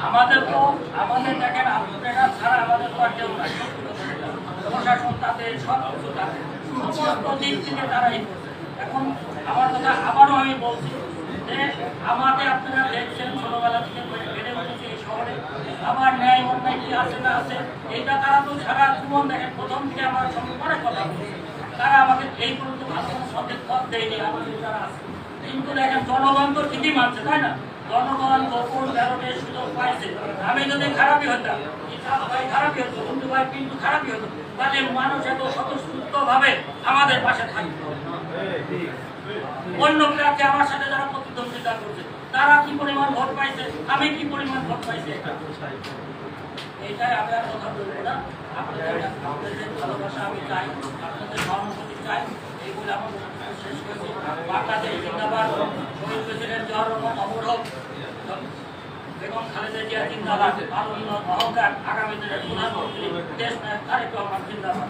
আমাদের দেখেন আপনারা ছাড়া আমাদের তো আর কেউ নাই। প্রশাসন তাদের সব কিছু তাদের সমস্ত দিক থেকে তারাই করছে। এখন আমার কথা আবারও আমি বলছি যে আমাদের আপনারা দেখছেন ছোটবেলা থেকে বেড়ে উঠেছে এই শহরে, আমার ন্যায় অন্যায় কি আছে না আছে এইটা তারা তো সারা জীবন দেখেন প্রথম থেকে আমার সঙ্গে অনেক কথা বলছে। তারা আমাকে এই পর্যন্ত ভালো কোনো সঠিক পথ দেয়নি আমাদের যারা আছে। কিন্তু দেখেন জনগণ তো ঠিকই মানছে, তাই না? জনগণ গোপন ব্যালটের সুযোগ পাইছে। আমি যদি খারাপই হতাম, ভাই খারাপই হতো, কিন্তু ভাই কিন্তু খারাপই হতো, তাহলে মানুষ এত স্বতঃস্ফূর্ত ভাবে আমাদের পাশে থাকতো। অন্য প্রার্থী আমার সাথে যারা প্রতিদ্বন্দ্বিতা করছে তারা কি পরিমাণ ভোট পাইছে, আমি কি পরিমাণ ভোট পাইছি, এইটাই আমি আর কথা বলবো না। আপনাদের ভালোবাসা আমি চাই, আপনাদের সহানুভূতি চাই, এইগুলো আমার শেষ করছি। বাংলাদেশ জিন্দাবাদ, শহীদ প্রেসিডেন্ট জিয়াউর রহমান অমর হোক, বেগম খালেদা জিয়া জিন্দাবাদ, আনন্দ অহংকার, আগামী দিনের প্রধানমন্ত্রী দেশ নায়ক তারেক রহমান জিন্দাবাদ।